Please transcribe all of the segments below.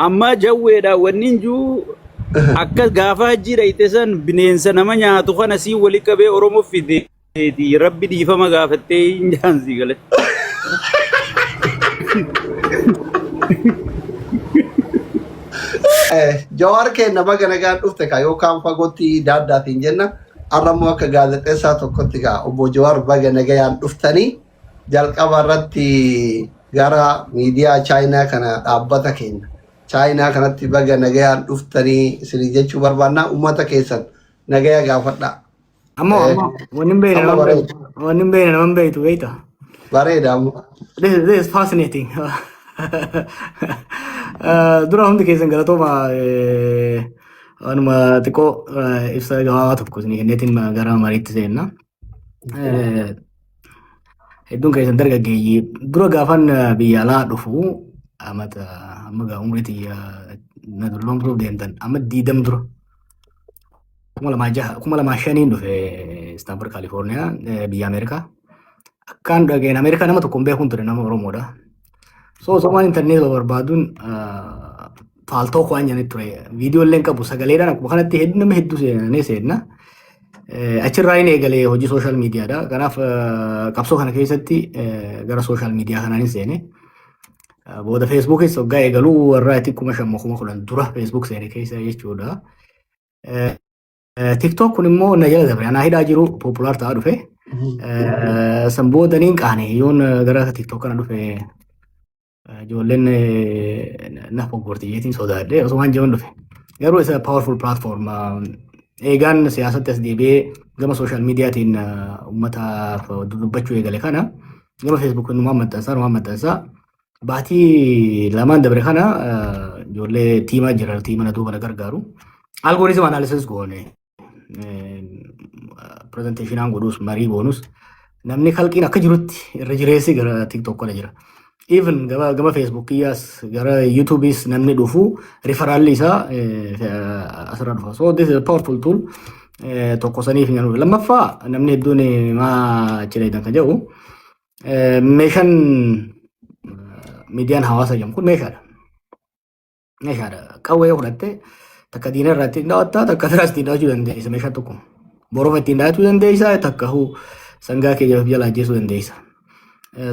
amma jawweedha wannin juu akka gaafa hajjiidha itesan bineensa nama nyaatu kana si wali qabee Oromoo fideeti rabbi dhiifama gaafattee hin jaansi gale. Jawar kenna baga nagaan dhufte ka yookaan fagootti daddaatiin jenna arramoo akka gaazexeessaa tokkotti ka obbo Jawar baga nagaan dhuftanii jalqaba irratti gara miidiyaa Chaayinaa kana dhaabbata kenna. Chaayinaa kanatti baga nagaan dhuftanii isin jechuu barbaannaa uummata keessan nagaya gaafadha. Ammoo wanni beena nama beeytu beeyta. Bareeda ammoo. This is fascinating. Dura hundi keessan galatooma anuma xiqqoo ibsa gabaabaa tokko isin kenneetiin gara mariitti seenna. Hedduun keessan dargaggeeyyii dura gaafan biyya alaa dhufu amata amma gaa umriitii na dulloomsuuf deemtan amma 20 dura 2005 dhufe Istanbul California biyya Ameerikaa akkaan dhageen Ameerikaa nama tokko hin beekuun ture nama Oromoodha. So somaan internet barbaaduun faaltoo waan jedhanii ture viidiyoo illee qabu sagaleedhaan akkuma kanatti nama hedduu seenna. Achirraa inni eegalee hojii sooshaal miidiyaadha. Kanaaf qabsoo kana keessatti gara sooshaal miidiyaa kanaan seene. Booda feesbuukis waggaa eegaluu warraa xiqquma 5,010 dura feesbuuk seene keessa jechuudha. TikTok kun immoo na jala dabre anaa hidhaa jiru populaar ta'aa dhufe. San boodaniin qaane yoon gara TikTok kana dhufe ijoolleen na foggorti jeetiin sodaadhe osoo waan jedhan dhufe. Garuu isa powerful platform eegaan siyaasatti as deebi'ee gama sooshaal miidiyaatiin uummataaf dubbachuu eegale kana gama feesbuukiin numaan maxxansaa baatii lamaan dabre kana ijoollee tiimaa jira tiima natuu kana gargaaru algooriizim analysis goone presenteeshinaan godhus marii goonus namni kalqiin akka jirutti irra jireessi gara TikTok kana jira. Even gama Facebookiyaas gara YouTubeis namni dhufu referraalli isaa asirra dhufa. So this is a powerful tool. Tokko saniif hin jiru. Lammaffaa namni hedduun maa jedhan kan jedhu meeshaan miidiyaan hawaasa jedhamu kun meeshaadha. Meeshaadha. Qawwee fudhattee takka diina irratti hin daawwattaa takka firaas ittiin daawwachuu dandeessa meeshaa tokko. Boroofa ittiin daawwachuu dandeessa takka sangaa kee jala ajjeesuu dandeessa.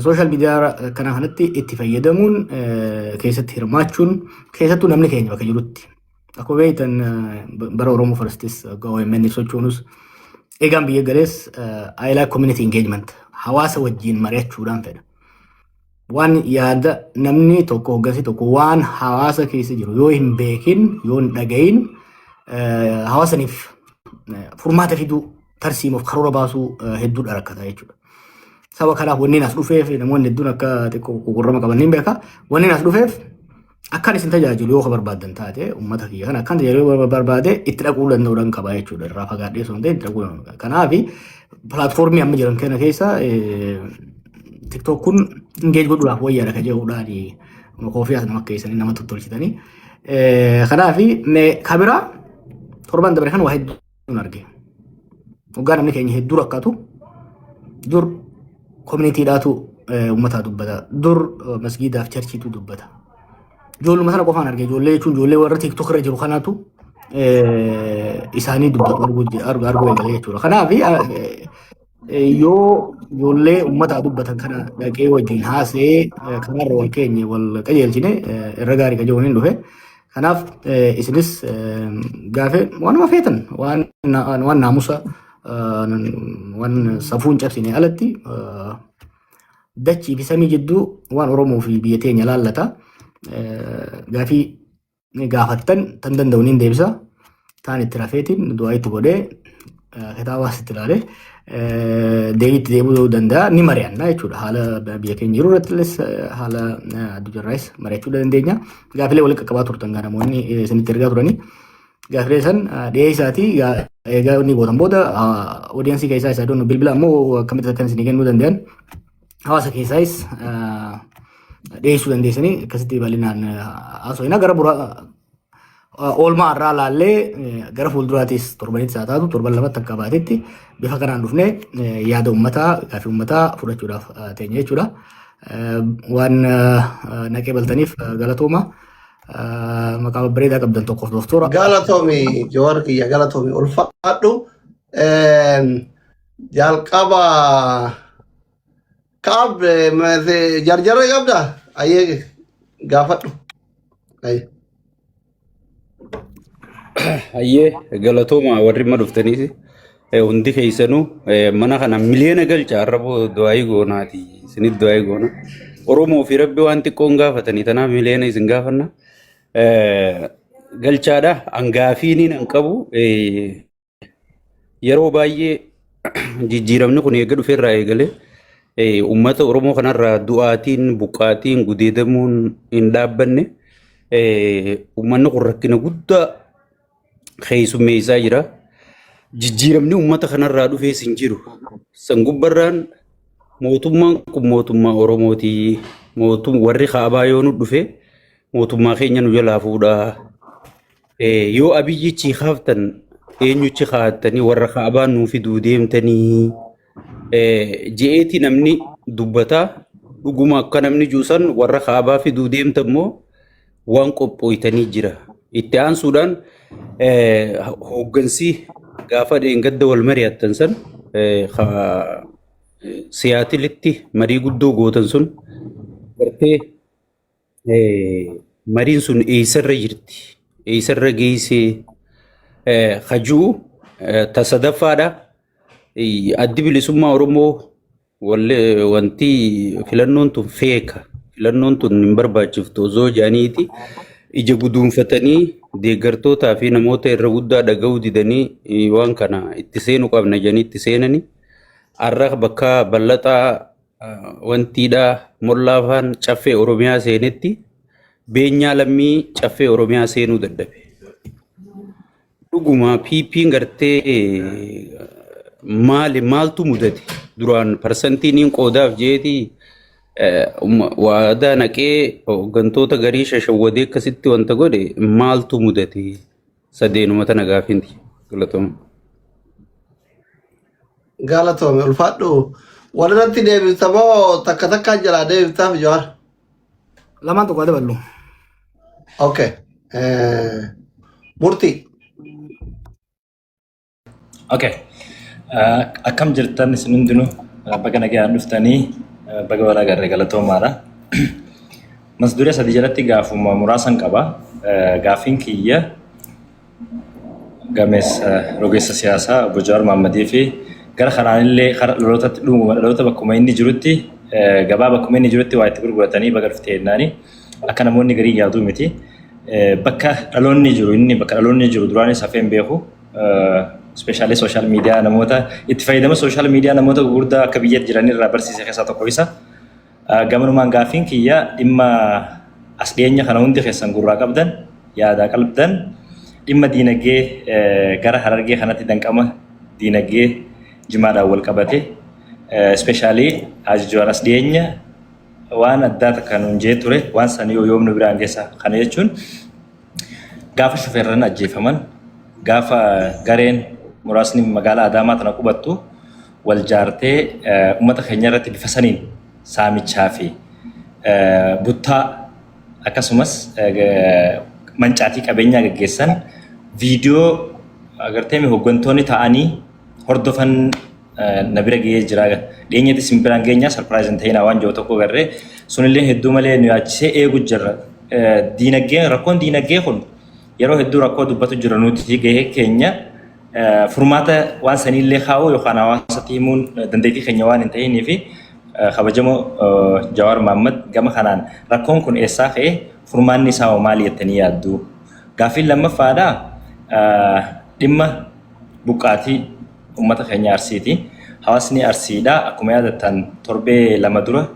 Sooshaal miidiyaa kana kanatti itti fayyadamuun keessatti hirmaachuun keessattuu namni keenya bakka jirutti. Akkuma beektan bara Oromoo Firstis OMN sochoonus eegaan biyya galees I like community engagement hawaasa wajjin mari'achuudhaan fedha. Waan yaada namni tokko hoggansi tokko waan hawaasa keessa jiru yoo hin beekin yoo hin dhagayin hawaasaniif furmaata fiduu tarsiimuuf karoora baasuu hedduudha rakkata jechuudha. Saba kanaaf wanni as dhufeef namoonni hedduun akka xiqqoo gurgurama qaban hin beeka. Wanni as dhufeef akkan isin tajaajilu yoo barbaadan taate uummata kiyya kana akkan tajaajilu barbaade itti dhaquu danda'uudhaan qaba jechuudha. Irraa fagaadhee osoo hin ta'in itti dhaquu danda'u. Kanaaf pilaatfoormii amma jiran kana keessa TikTok kun engage godhuudhaaf wayyaadha kan jedhuudhaan koofiyaas nama keessanii nama tottolchitanii. Kanaaf kaameraa torban dabre kan waa hedduun arge. Waggaa namni keenya hedduu rakkatu dur communityidhaatu uummataa dubbata. Dur masgiidaaf charchiitu dubbata. Ijoolluma sana qofaan arge ijoollee jechuun ijoollee warra TikTok irra jiru kanaatu isaanii dubbatu arguu eegale jechuudha. Kanaaf yoo ijoollee uummataa dubbatan kana dhaqee wajjin haasee kanarra wal keenye wal qajeelchine irra gaarii qajeelchuun hin dhufe. Kanaaf isinis gaafee waanuma feetan waan naamusa waan safuun cabsine alatti dachii fi samii jidduu waan Oromoo fi biyya teenya laallata. Gaafii gaafattan tan danda'uun hin deebisa. Taan itti rafeetiin du'aa itti godhee kitaabaas itti ilaalee deebiitti deebi'uu danda'a ni mari'anna jechuudha. Haala biyya keenya jiru irrattis haala addunyaarraas mari'achuu dandeenya. Gaafilee walitti qaqqabaa turtan gaa namoonni isinitti ergaa turanii. Gaafilee san dhiyeessaatii egaa inni gootan booda oodiyaansii keessaa isaa doon bilbila ammoo akkamitti akkan isinii kennuu danda'an hawaasa keessaayis dhiyeessuu dandeessanii akkasitti bal'inaan haasofna gara oolmaa irraa laallee gara fuulduraatis torbanittis haa taatu torban lamatti akka baatetti bifa kanaan dhufne yaada uummataa gaafii uummataa fudhachuudhaaf teenya jechuudha. Waan naqee baltaniif galatooma. maqaa bareedaa qabdan tokkoof doktora. Galatoomii Jawaar kiyya galatoomii ulfaadhu. Jalqaba kaab jarjarra qabda ayyee gaafadhu. Ayyee galatooma warri ma dhuftaniisi hundi keessanuu mana kana miliyoona galcha arraboo du'aayii goonaati isinit du'aayii goona. Oromoo fi Rabbi waan xiqqoon gaafatanii tanaaf miliyoona isin gaafanna. Galchaadha hangaafiiniin hin qabu yeroo baay'ee jijjiiramni kun eega dhufeerraa eegalee uummata Oromoo kanarraa du'aatiin buqqaatiin gudeedamuun hin dhaabbanne uummanni kun rakkina guddaa keessummeessaa jira. Jijjiiramni uummata kanarraa dhufees hin jiru. San gubbarraan mootummaan kun mootummaa Oromooti. Warri kaabaa yoo nu dhufe mootummaa keenya nu jalaa fuudhaa. Yoo abiyyichi kaaftan eenyuchi kaa'attanii warra kaabaa nuu fiduu deemtanii je'eeti namni dubbataa dhuguma akka namni juusan warra kaabaa fiduu deemtammoo waan qophooytanii jira. Itti aansuudhaan hooggansi gaafa dheengadda wal mari'attan san siyaatilitti marii guddoo gootan sun gartee mariin sun eessarra jirti. Eessarra geessee hajuu tasadaffaadha. Addi bilisummaa Oromoo wanti filannoon tun feeka. Filannoon tun hin barbaachiftu osoo jaaniiti. Ija guduunfatanii deeggartootaa fi namoota irra guddaa dhaga'uu didanii waan kana itti seenuu qabna jedhanii itti seenanii har'a bakka bal'ataa wantiidhaa mollaafaan caffee Oromiyaa seenetti beenyaa lammii caffee Oromiyaa seenuu dadhabe. Dhuguma PP'n gartee maaltu mudate duraan parsantiin qoodaaf jeetii waadaa naqee hooggantoota garii shashawwadee akkasitti wanta godhe maaltu mudate sadeenuma tana gaafinti galatooma. Galatoome ulfaadhu walirratti deebifta moo takka takkaa jalaa deebiftaaf Jawaar? Lamaan tokko daballu. Okay. Murtii. Okay. Akkam jirtan isin hundinuu baga nagaan dhuftanii baga walaa garee galatoomaadha. Masduree sadii jalatti gaafuma muraasan qaba. Gaafiin kiyya gameessa rogeessa siyaasaa Obbo Jawaar Mohammadii fi gara kanaanillee dhaloota bakkuma inni jirutti gabaa bakkuma inni jirutti waa itti gurguratanii baga dhuftee jennaani akka namoonni garii yaaduu miti. Bakka dhaloonni jiru duraanis hafeen beeku. Especially social media namoota itti fayyadama social media namoota gurguddaa akka biyyatti jiranirraa barsiisee keessaa tokko isa. Gamanumaan gaafiin kiyya dhimma as dhiyeenya kana hundi keessan gurraa qabdan yaadaa qalbdan dhimma diinagdee gara Harargee kanatti danqama diinagdee jimaadhaan wal qabate especially Jawaar as dhiyeenya waan addaa takka nuun jee ture waan san yoomnu biraan geessa kana jechuun gaafa shufeerran ajjeefaman gaafa gareen muraasni magaalaa Adaamaa tana qubattu wal jaartee uummata keenya irratti bifa saniin saamichaa fi buttaa akkasumas mancaatii qabeenyaa gaggeessan viidiyoo agartee hooggantoonni ta'anii hordofan na bira ga'ee jira. Dhiyeenyatti simbiraan geenyaa sarpiraayiziin ta'inaa waan jiru tokko garree sunillee hedduu malee nu yaachisee eegu jirra. Rakkoon diinagdee kun yeroo hedduu rakkoo dubbatu jira nuti gahee keenya furmaata waan sanillee kaa'uu yookaan hawaasatti himuun dandeettii keenya waan hin ta'inii fi kabajamoo Jawaar Mohammad gama kanaan rakkoon kun eessaa ka'ee furmaanni isaa maali jettanii yaaddu? Gaafiin lammaffaadha dhimma buqqaatii uummata keenya Arsiiti. Hawaasni Arsiidha akkuma yaadattan torbee lama dura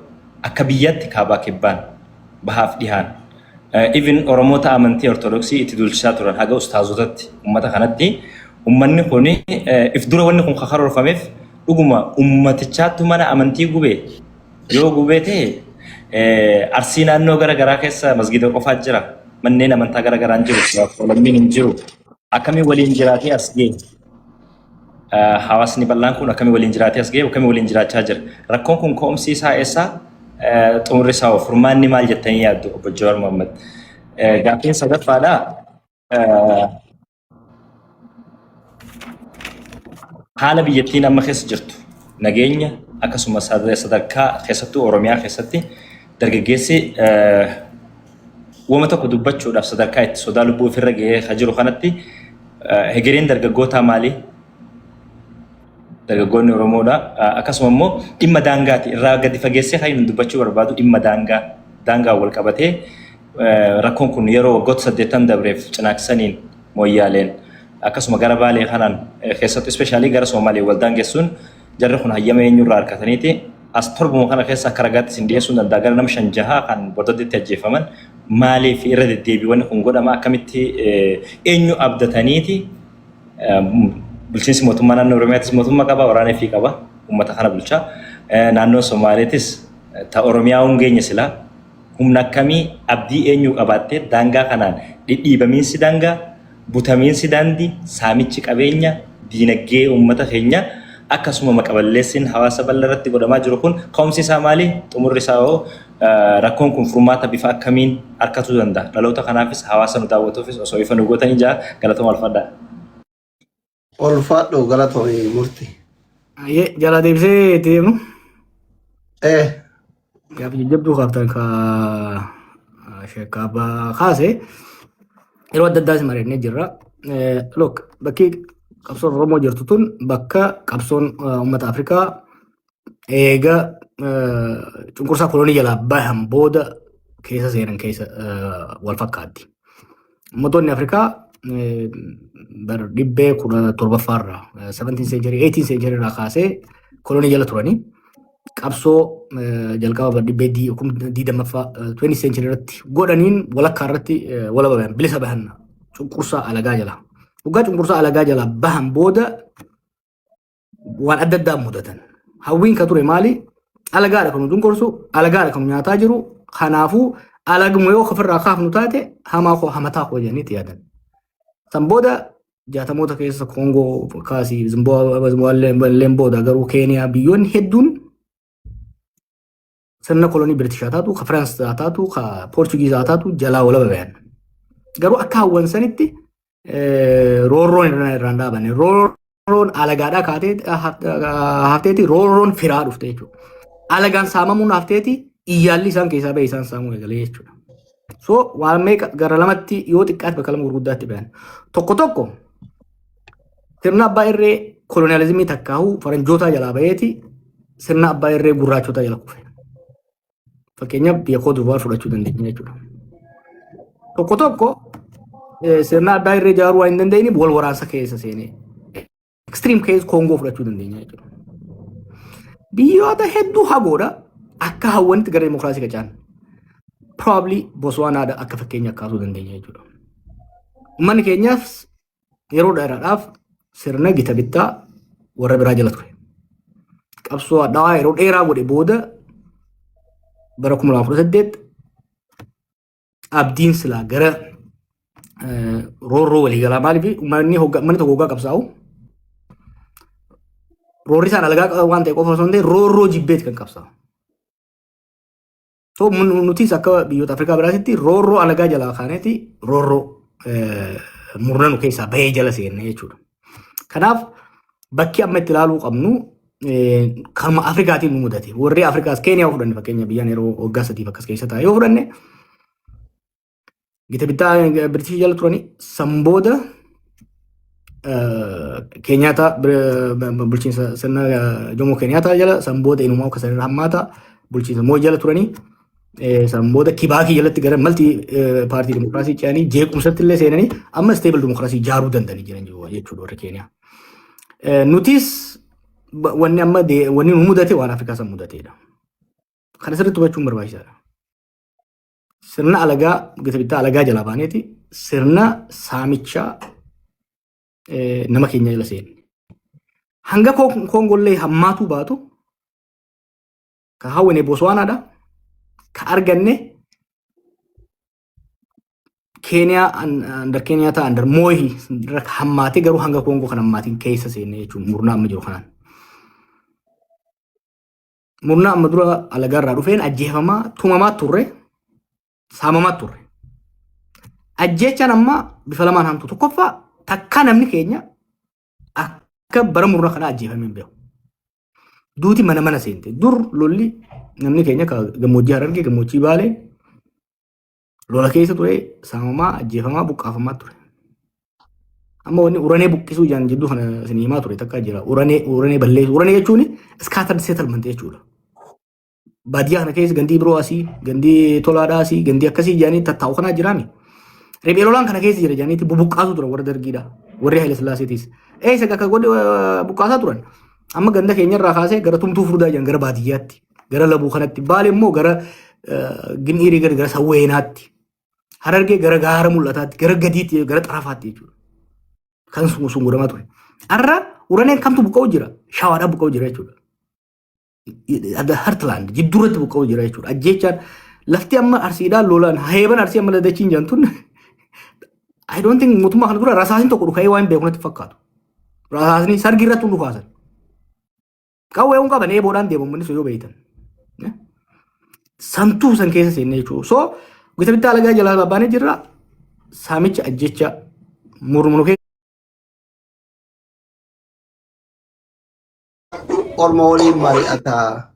akka biyyatti kaabaa kibbaan bahaaf dhihaan even Oromoota amantii Ortodoksii itti dulchisaa turan haga ustaazotatti uummata kanatti uummanni kun if dura wanni kun karoorfameef dhuguma ummatichaattu mana amantii gubee yoo gubee ta'e Arsii naannoo garaagaraa keessa masgida qofaa jira manneen amantaa garaagaraan jiru lammiin hin jiru akkamiin waliin jiraatee as ga'e hawaasni bal'aan kun akkamiin waliin jiraatee as ga'e akkamiin waliin jiraachaa jira rakkoon kun ka'umsi isaa eessaa xumurri isaa furmaanni maal jettanii yaaddu Obbo Jawaar Mohammad Gaaffiin sadaffaadha. Haala biyyattiin amma keessa jirtu nageenya akkasumas sadarkaa keessattuu Oromiyaa keessatti dargaggeessi wama tokko dubbachuudhaaf sadarkaa itti sodaa lubbuu ofirra ga'ee jiru kanatti hegereen dargaggootaa maali? Dargaggoonni Oromoodha. Akkasuma immoo dhimma daangaati irraa gadi fageessee kan inni dubbachuu barbaadu dhimma daangaa wal qabatee rakkoon kun yeroo waggoota 8 dabreef cinaaksaniin mooyyaaleen akkasuma gara Baalee kanaan keessattuu ispeeshaalii gara Somaalee wal daangessuun jarri kun hayyama eenyurraa harkataniiti as torbuma kana keessa akka ragaatti isin dhiyeessuu danda'a gara nama 5-6 kan bordoddeetti ajjeefaman maaliif irra deddeebiiwwan kun godhama akkamitti eenyu abdataniiti bulchiinsi mootummaa naannoo Oromiyaattis mootummaa qaba waraanaa fi qaba uummata kana bulchaa naannoo Somaaleettis ta Oromiyaa hungeenya silaa humna akkamii abdii eenyu qabaattee daangaa kanaan dhidhiibamiinsi daangaa butamiinsi daandii saamichi qabeenya diinagdee uummata keenya akkasuma maqaballeessiin hawaasa bal'aa irratti godhamaa jiru kun ka'umsi isaa maali? Xumurri isaa hoo rakkoon kun furmaata bifa akkamiin argatuu danda'a? Dhaloota kanaafis hawaasa nu daawwatuufis osoo ifa nu gootanii jaa galatoomaa ulfaadhaa. Ulfaadhu galatoomii murtii. Jala deebisee deemu. Gaafi jabduu kaaftan ka sheekaabaa kaase yeroo adda addaas mari'annee jirra. Look bakki qabsoon Oromoo jirtu tun bakka qabsoon uummata Afrikaa eega cunqursaa kolonii jalaa bahan booda keessa seenan keessa wal fakkaatti. Uummattoonni Afrikaa bar 17ffaa irraa 17th century 18th century irraa kaasee kolonii jala turanii qabsoo jalqaba bar 20ffaa 20th century irratti godhaniin walakkaa irratti walaba bahan bilisa bahan cunqursaa alagaa jala. Waggaa cunqursaa alagaa jala bahan booda waan adda addaa mudatan. Hawwiin ka ture maali? Alagaadha kan cunqursu, alagaadha kan nyaataa jiru. Kanaafuu alaguma yoo ofirraa kaafnu taate hamaa koo hamataa koo jedhanii yaadan. San booda jaatamoota keessa Koongoo kaasii Zimbaabuween booda garuu Keeniyaa biyyoonni hedduun sirna kolonii Biritishaa taatu, ka Firaansisaa taatu, ka Poorchugiizaa taatu jalaa walaba bayan. Garuu akka hawwan sanitti roorroon irraan dhaabanne. Roorroon alagaadhaa kaatee hafteeti roorroon firaa dhufte jechuudha. Alagaan saamamuun hafteeti iyyaalli isaan keessaa ba'e isaan saamuu eegalee jechuudha. So waan meeqa gara lamatti yoo xiqqaate bakka lama gurguddaatti bayan. Tokko sirna abbaa irree koloniyaalizimii takkaa'uu faranjootaa jalaa ba'eeti sirna abbaa irree gurraachotaa jala kufe. Fakkeenyaaf biyya koo durbaa fudhachuu dandeenya jechuudha. Tokko sirna abbaa irree ijaaruu waan hin dandeenyeef wal waraansa keessa seenee extreme case Koongoo fudhachuu dandeenya jechuudha. Biyyoota hedduu hagoodha akka hawwanitti gara dimokiraasii qacaan. Probably Botswanaadha akka fakkeenya kaasuu dandeenya jechuudha. Uummanni keenyaaf yeroo dheeraadhaaf sirna gita bittaa warra biraa jala ture. Qabsoo addaa yeroo dheeraa godhe booda bara 2018 abdiin silaa gara roorroo waliigalaa maaliif uummanni tokko hoggaa qabsaa'u roorri isaan alagaa waan ta'e qofa osoo hin ta'in roorroo jibbeeti kan qabsaa'u. So nutis akka biyyoota Afrikaa biraatitti roorroo alagaa jalaa kaaneeti roorroo murna nu keessaa bahee jala seenne jechuudha. Kanaaf bakki amma itti ilaaluu qabnu kanuma Afrikaatiin nu mudate. Warri Afrikaas Keeniyaa fudhanne fakkeenya biyyaan yeroo waggaa 3 akkas keessa taa'e yoo fudhanne gita bittaa Biritish jala turanii san booda Keenyaataa bulchiinsa sirna Jomo Keenyaataa jala san booda inumaa akka sirna hammaata bulchiinsa Moi jala turanii san booda Kibaakii jalatti gara malti paartii dimokiraasii ce'anii jeequmsatti illee seenanii amma stable dimokiraasii ijaaruu danda'anii jiran jechuudha warri Keeniyaa. Nutis wanni amma wanni nu mudate waan Afrikaa san mudateedha. Kana sirriitti hubachuun barbaachisaadha. Sirna alagaa gita bittaa alagaa jalaa baaneeti sirna saamichaa nama keenya jala seenne. Hanga Koongollee hammaatuu baatu ka hawwine Botswanaadha. Ka arganne Keeniyaa under Keeniyaa ta'a under Moi hammaatee garuu hanga Koongoo kan hammaatiin keessa seenne jechuun murnaa amma jiru kanaan. Murnaa amma dura alagaa irraa dhufeen ajjeefamaa tumamaa turre saamamaa turre. Ajjechaan amma bifa lamaan hamtu. Tokkoffaa takka namni keenya akka bara murna kana ajjeefamee hin beeku. Duuti mana mana seente. Dur lolli namni keenya gammoojjii Harargee gammoojjii Baalee lola keessa ture saamamaa ajjeefamaa buqqaafamaa ture. Amma wanni uranee buqqisuu jaan jidduu kana siniimaa ture takka jira. Uranee balleessu. Uranee jechuun scattered settlement jechuudha. Baadiyyaa kana keessa gandii biroo asii, gandii tolaadhaa asii, gandii akkasii jaanii tattaa'u kanaa jiraami. Riphee lolaan kana keessa jira jaaniitti bubuqqaasu turan warra dargiidha. Warri Haile Sillaaseetis. Eessa akka godhe buqqaasaa turan. Amma ganda keenyarraa kaasee gara tumtuu furdaa jiran gara baadiyyaatti. Gara labuu kanatti. Baale immoo gara Gin'iirii gara Sawweenaatti. Harargee gara gaara mul'ataatti. Gara gadiitti gara xarafaatti jechuudha. Kan sun godhamaa ture. Har'a uraneen kamtu buqqa'u jira. Shawaadhaan buqqa'u jira jechuudha. Heartland jidduuratti buqqa'u jira jechuudha. Ajjechaan lafti amma arsiidhaan lolaan heeban arsii amma ladachiin jaantun I don't think mootummaa kana dura rasaasni tokko dhuka'ee waan beeku natti fakkaatu. Rasaasni sargi irratti dhukaasan. Qawweewwan qaban eeboodhaan deemamu yoo beeytan. Santuu san keessa seenne jechuudha. So gita bittaa alagaa jalaa babbaanee jirra. Saamicha ajjecha murmuru Orma waliin mari'ata.